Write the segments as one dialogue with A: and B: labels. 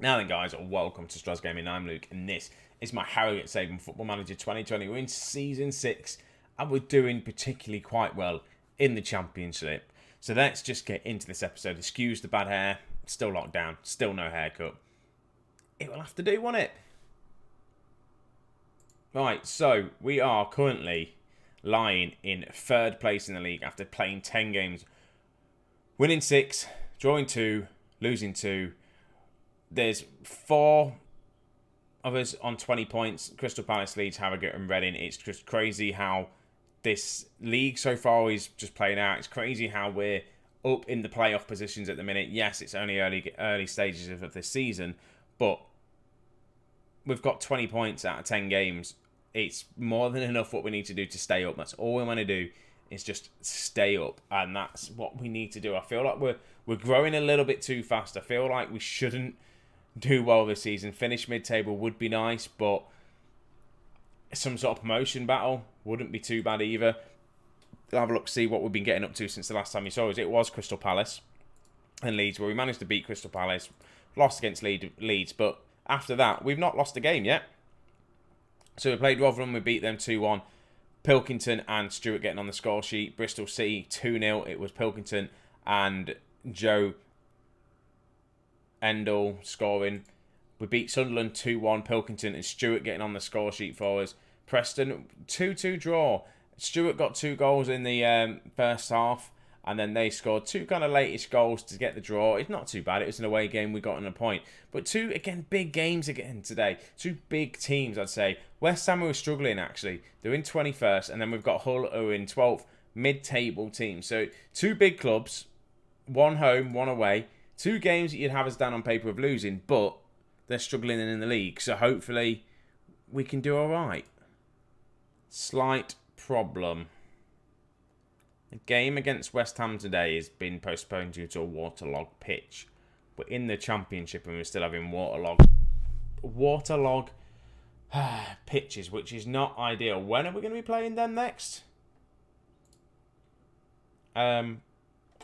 A: Now then, guys, welcome to Strasz Gaming. I'm Luke, and this is my Harrogate Saving Football Manager 2020. We're in Season 6, and we're doing particularly quite well in the Championship. So let's just get into this episode. Excuse the bad hair, still locked down, still no haircut. It will have to do, won't it? Right, so we are currently lying in third place in the league after playing 10 games. Winning 6, drawing 2, losing 2. There's 4 of us on 20 points. Crystal Palace, Leeds, Harrogate and Reading. It's just crazy how this league so far is just playing out. It's crazy how we're up in the playoff positions at the minute. Yes, it's only early stages of this season, but we've got 20 points out of 10 games. It's more than enough what we need to do to stay up. That's all we want to do is just stay up, and that's what we need to do. I feel like we're growing a little bit too fast. I feel like we shouldn't do well this season. Finish mid-table would be nice, but some sort of promotion battle wouldn't be too bad either. I'll have a look, see what we've been getting up to since the last time you saw us. It was Crystal Palace and Leeds, where we managed to beat Crystal Palace, lost against Leeds, but after that, we've not lost a game yet. So we played Rotherham, we beat them 2-1. Pilkington and Stewart getting on the score sheet. Bristol City 2-0. It was Pilkington and Joe Endel scoring. We beat Sunderland 2-1. Pilkington and Stewart getting on the score sheet for us. Preston 2-2 draw. Stewart got 2 goals in the first half, and then they scored 2 kind of late-ish goals to get the draw. It's not too bad. It was an away game. We got on a point. But 2, again, big games again today. 2 big teams, I'd say. West Ham were struggling, actually. They're in 21st, and then we've got Hull who are in 12th. Mid-table team. So 2 big clubs. 1 home, 1 away. 2 games that you'd have us down on paper of losing, but they're struggling in the league. So hopefully we can do all right. Slight problem. The game against West Ham today has been postponed due to a waterlogged pitch. We're in the Championship and we're still having waterlogged pitches, which is not ideal. When are we going to be playing them next?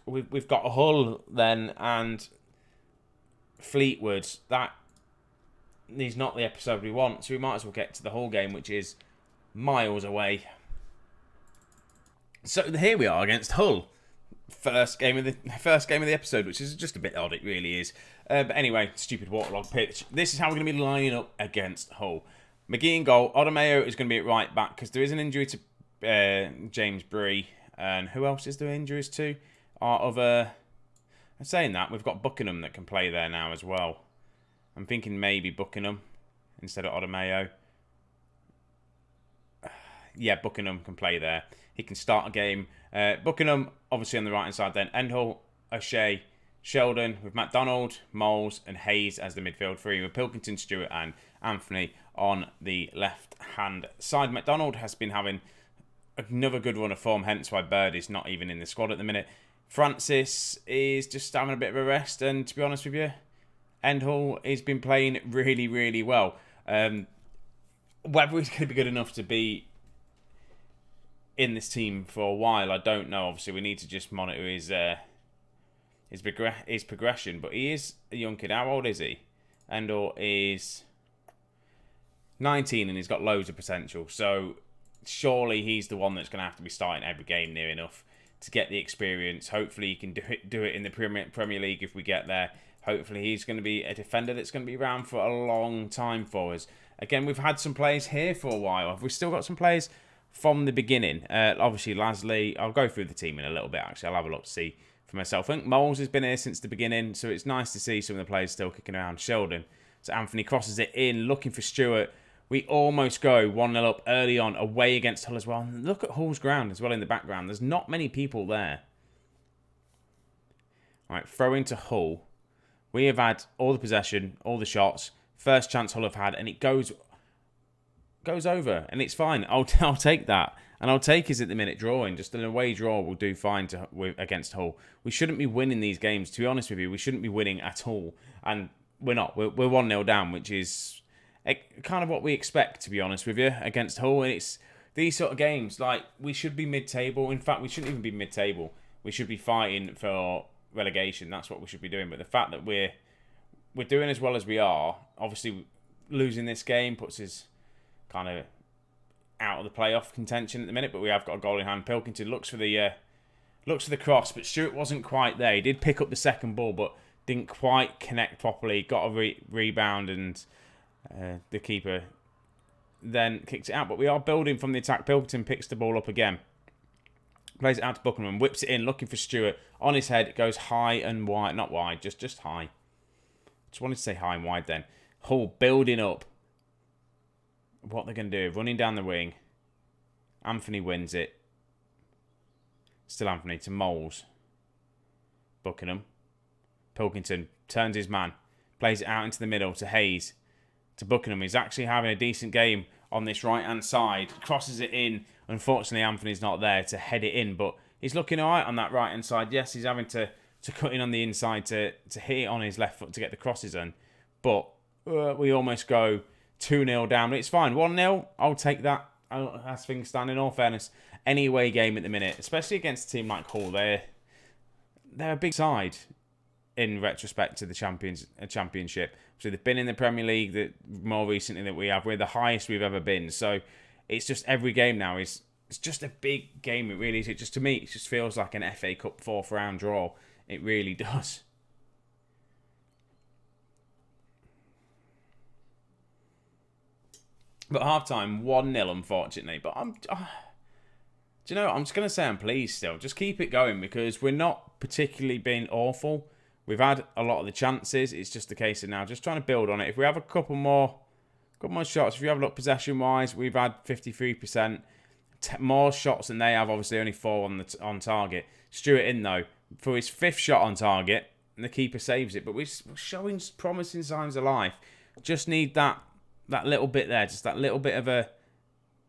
A: We've got Hull then and Fleetwood. That is not the episode we want, so we might as well get to the Hull game, which is miles away. So here we are against Hull. First game of the episode, which is just a bit odd. It really is. But anyway, stupid waterlogged pitch. This is how we're going to be lining up against Hull. McGee in goal. Odemeo is going to be at right back because there is an injury to James Bree. And who else is there injuries to? I'm saying that, we've got Buckingham that can play there now as well. I'm thinking maybe Buckingham instead of Odemeo. Yeah, Buckingham can play there. He can start a game. Buckingham, obviously on the right-hand side then. Endel, O'Shea, Sheldon, with MacDonald, Moles and Hayes as the midfield 3, with Pilkington, Stewart and Anthony on the left-hand side. MacDonald has been having another good run of form, hence why Bird is not even in the squad at the minute. Francis is just having a bit of a rest, and to be honest with you, Endel has been playing really, really well. Whether he's going to be good enough to be in this team for a while, I don't know. Obviously, we need to just monitor his progression. But he is a young kid. How old is he? Endel is 19 and he's got loads of potential. So surely he's the one that's going to have to be starting every game near enough to get the experience. Hopefully he can do it in the Premier League if we get there. Hopefully he's going to be a defender that's going to be around for a long time for us. Again, we've had some players here for a while. Have we still got some players from the beginning? Obviously, Lasley. I'll go through the team in a little bit, actually. I'll have a look to see for myself. I think Moles has been here since the beginning, so it's nice to see some of the players still kicking around. Sheldon. So Anthony crosses it in, looking for Stewart. We almost go 1-0 up early on, away against Hull as well. And look at Hull's ground as well in the background. There's not many people there. All right, throw into Hull. We have had all the possession, all the shots. First chance Hull have had, and it goes over, and it's fine. I'll take that, and I'll take us at the minute drawing. Just an away draw will do fine against Hull. We shouldn't be winning these games. To be honest with you, we shouldn't be winning at all, and we're not. We're 1-0 down, which is kind of what we expect, to be honest with you, against Hull. And it's these sort of games, like, we should be mid-table. In fact, we shouldn't even be mid-table. We should be fighting for relegation. That's what we should be doing. But the fact that we're we're doing as well as we are. Obviously, losing this game puts us kind of out of the playoff contention at the minute, but we have got a goal in hand. Pilkington looks for the cross, but Stewart wasn't quite there. He did pick up the second ball, but didn't quite connect properly. Got a rebound, and the keeper then kicks it out. But we are building from the attack. Pilkington picks the ball up again. Plays it out to Buckingham, whips it in, looking for Stewart. On his head, it goes high and wide. Not wide, just high. Just wanted to say high and wide then. Hull building up. What they're going to do, running down the wing. Anthony wins it. Still Anthony to Moles. Buckingham. Pilkington turns his man. Plays it out into the middle to Hayes. To Buckingham. He's actually having a decent game on this right-hand side. Crosses it in. Unfortunately, Anthony's not there to head it in, but he's looking all right on that right-hand side. Yes, he's having to cut in on the inside to hit it on his left foot to get the crosses in. But we almost go 2-0 down. But it's fine. 1-0, I'll take that as things stand, in all fairness. Any away game at the minute, especially against a team like Hull, they're a big side in retrospect to the championship. So they've been in the Premier League more recently than we have. We're the highest we've ever been. So it's just every game now it's just a big game. It really is. It just, to me, it just feels like an FA Cup fourth round draw. It really does. But half time, 1-0, unfortunately. But do you know what? I'm just going to say I'm pleased still. Just keep it going, because we're not particularly being awful. We've had a lot of the chances. It's just a case of now just trying to build on it. If we have a couple more shots, if you have a look possession-wise, we've had 53%. More shots than they have, obviously only 4 on target. Stewart in, though, for his 5th shot on target, and the keeper saves it. But we're showing promising signs of life. Just need that little bit there, just that little bit of a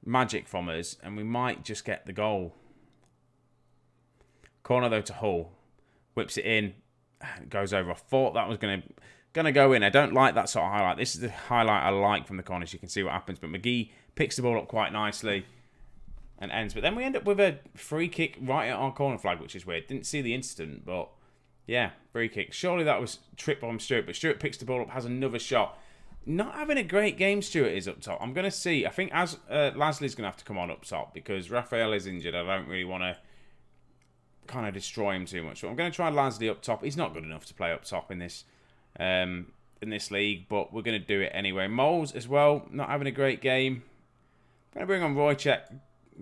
A: magic from us, and we might just get the goal. Corner, though, to Hull. Whips it in. It goes over. I thought that was going to go in. I don't like that sort of highlight. This is the highlight I like from the corners. You can see what happens. But McGee picks the ball up quite nicely and ends. But then we end up with a free kick right at our corner flag, which is weird. Didn't see the incident, but yeah, free kick. Surely that was tripped by Stewart, but Stewart picks the ball up, has another shot. Not having a great game, Stewart is up top. I'm going to see. I think as Lasley's going to have to come on up top, because Raphael is injured. I don't really want to kind of destroy him too much. So I'm going to try Lasley up top. He's not good enough to play up top in this league, but we're going to do it anyway. Moles as well, not having a great game. I'm going to bring on Roychek,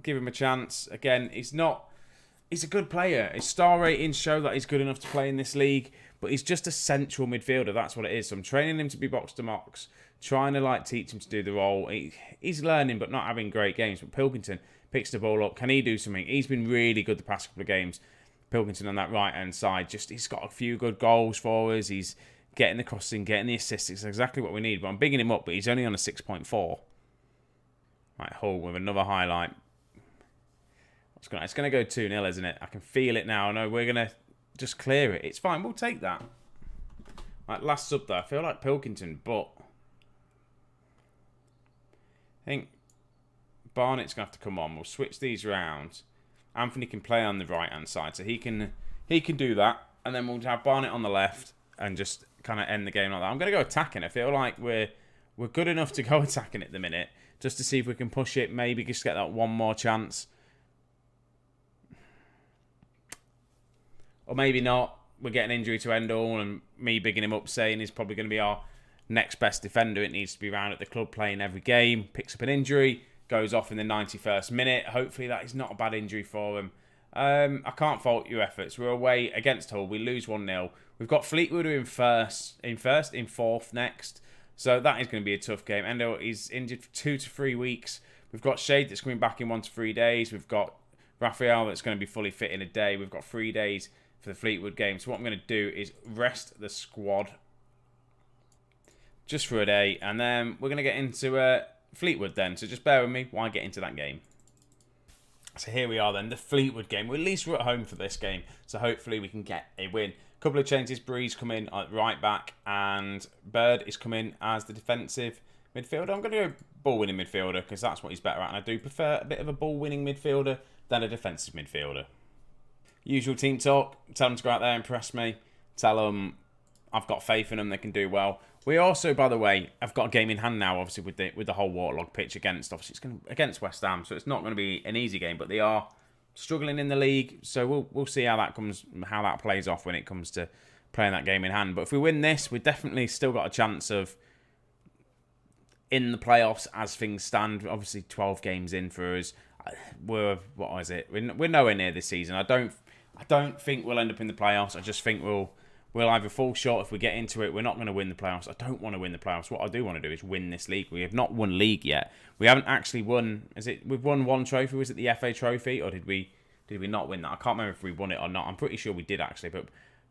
A: give him a chance. Again, he's a good player. His star ratings show that he's good enough to play in this league, but he's just a central midfielder. That's what it is. So I'm training him to be box to box, trying to teach him to do the role. He's learning, but not having great games. But Pilkington picks the ball up. Can he do something? He's been really good the past couple of games. Pilkington on that right-hand side. He's got a few good goals for us. He's getting the crossing, getting the assists. It's exactly what we need. But I'm bigging him up, but he's only on a 6.4. Right, Hull with another highlight. It's going to go 2-0, isn't it? I can feel it now. I know we're going to just clear it. It's fine. We'll take that. Right, last sub there. I feel like Pilkington, but I think Barnett's going to have to come on. We'll switch these round. Anthony can play on the right-hand side, so he can do that. And then we'll have Barnett on the left and just kind of end the game like that. I'm going to go attacking. I feel like we're good enough to go attacking at the minute, just to see if we can push it. Maybe just get that one more chance. Or maybe not. We're getting injury to Endall, and me bigging him up, saying he's probably going to be our next best defender. It needs to be around at the club, playing every game. Picks up an injury, goes off in the 91st minute. Hopefully that is not a bad injury for him. I can't fault your efforts. We're away against Hull. We lose 1-0. We've got Fleetwood in fourth next. So that is going to be a tough game. Endall is injured for 2 to 3 weeks. We've got Shade that's coming back in 1 to 3 days. We've got Raphael that's going to be fully fit in a day. We've got 3 days for the Fleetwood game. So what I'm going to do is rest the squad just for a day. And then we're going to get into Fleetwood then. So just bear with me while I get into that game. So here we are then, the Fleetwood game. Well, at least we're at home for this game. So hopefully we can get a win. Couple of changes. Breeze come in at right back, and Bird is coming as the defensive midfielder. I'm going to go ball-winning midfielder because that's what he's better at. And I do prefer a bit of a ball-winning midfielder than a defensive midfielder. Usual team talk. Tell them to go out there and impress me. Tell them I've got faith in them. They can do well. We also, by the way, have got a game in hand now, obviously, with the whole waterlogged pitch against, obviously, against West Ham, so it's not going to be an easy game, but they are struggling in the league, so we'll see how that plays off when it comes to playing that game in hand. But if we win this, we've definitely still got a chance of in the playoffs as things stand. Obviously, 12 games in for us. We're nowhere near this season. I don't think we'll end up in the playoffs. I just think we'll either fall short if we get into it. We're not going to win the playoffs. I don't want to win the playoffs. What I do want to do is win this league. We have not won league yet. We haven't actually won. We've won one trophy? Was it the FA Trophy, or did we not win that? I can't remember if we won it or not. I'm pretty sure we did actually. But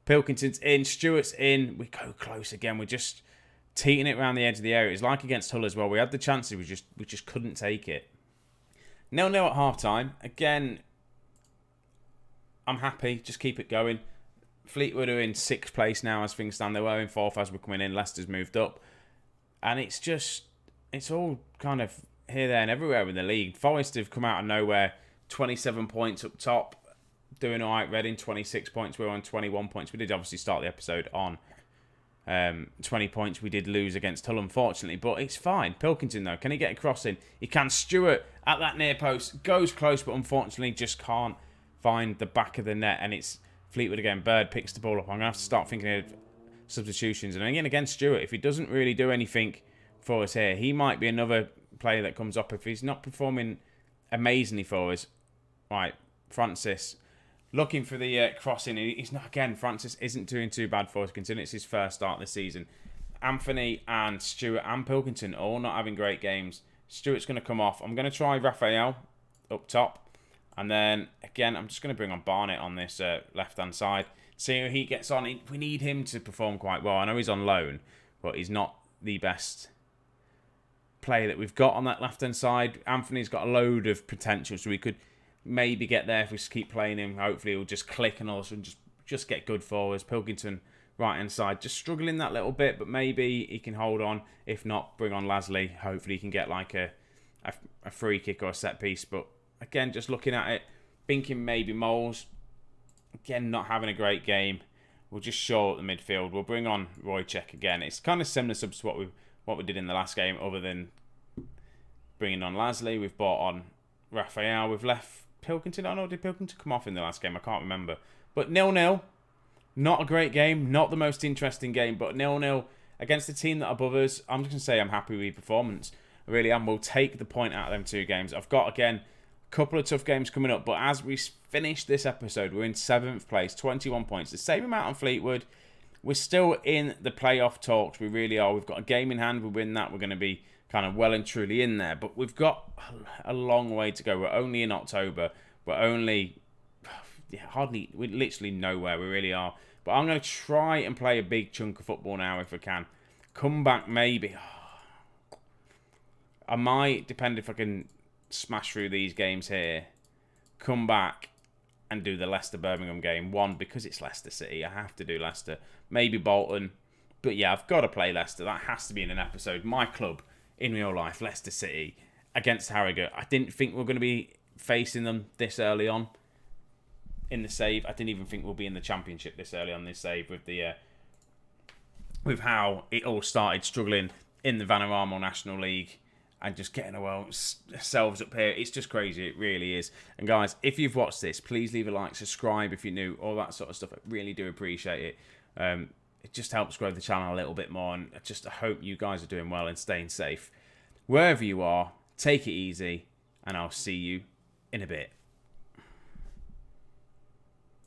A: Pilkington's in, Stewart's in. We go close again. We're just teeting it around the edge of the area. It's like against Hull as well. We had the chances. We just couldn't take it. 0-0 at half time. Again, I'm happy. Just keep it going. Fleetwood are in 6th place now as things stand. They were in 4th as we're coming in. Leicester's moved up. And it's all kind of here, there and everywhere in the league. Forest have come out of nowhere. 27 points up top. Doing all right. Reading 26 points. We're on 21 points. We did obviously start the episode on 20 points. We did lose against Hull, unfortunately. But it's fine. Pilkington, though. Can he get a cross in? He can. Stewart at that near post. Goes close, but unfortunately just can't find the back of the net. And it's Fleetwood again. Bird picks the ball up. I'm going to have to start thinking of substitutions. And again, against Stewart, if he doesn't really do anything for us here, he might be another player that comes up if he's not performing amazingly for us. Right, Francis looking for the crossing. He's not, again, Francis isn't doing too bad for us considering it's his first start this season. Anthony and Stewart and Pilkington all not having great games. Stewart's going to come off. I'm going to try Raphael up top. And then, again, I'm just going to bring on Barnett on this left-hand side. See how he gets on. We need him to perform quite well. I know he's on loan, but he's not the best player that we've got on that left-hand side. Anthony's got a load of potential, so we could maybe get there if we just keep playing him. Hopefully he'll just click and also just get good for us. Pilkington, right-hand side, just struggling that little bit, but maybe he can hold on. If not, bring on Lasley. Hopefully he can get like a free kick or a set piece, but again, just looking at it, thinking maybe Moles. Again, not having a great game. We'll just shore at the midfield. We'll bring on Roychek again. It's kind of similar to what we did in the last game, other than bringing on Lasley. We've brought on Raphael. We've left Pilkington on, or did Pilkington come off in the last game? I can't remember. But 0-0. Not a great game. Not the most interesting game, but 0-0 against a team that are above us. I'm just going to say I'm happy with the performance. I really am. We'll take the point out of them 2 games. I've got, again, couple of tough games coming up, but as we finish this episode, we're in 7th place, 21 points, the same amount on Fleetwood. We're still in the playoff talks. We really are. We've got a game in hand. We win that, we're going to be kind of well and truly in there, but we've got a long way to go. We're only in October. We're only we're literally nowhere. We really are. But I'm going to try and play a big chunk of football now if I can. Come back maybe. I might, depend if I can smash through these games here, come back and do the Leicester-Birmingham game. One, because it's Leicester City. I have to do Leicester. Maybe Bolton. But yeah, I've got to play Leicester. That has to be in an episode. My club in real life, Leicester City, against Harrogate. I didn't think we were going to be facing them this early on in the save. I didn't even think we'll be in the Championship this early on this save with how it all started, struggling in the Vanarama National League. And just getting ourselves up here. It's just crazy. It really is. And guys, if you've watched this, please leave a like, subscribe if you're new, all that sort of stuff. I really do appreciate it. It just helps grow the channel a little bit more. And I hope you guys are doing well and staying safe. Wherever you are, take it easy. And I'll see you in a bit.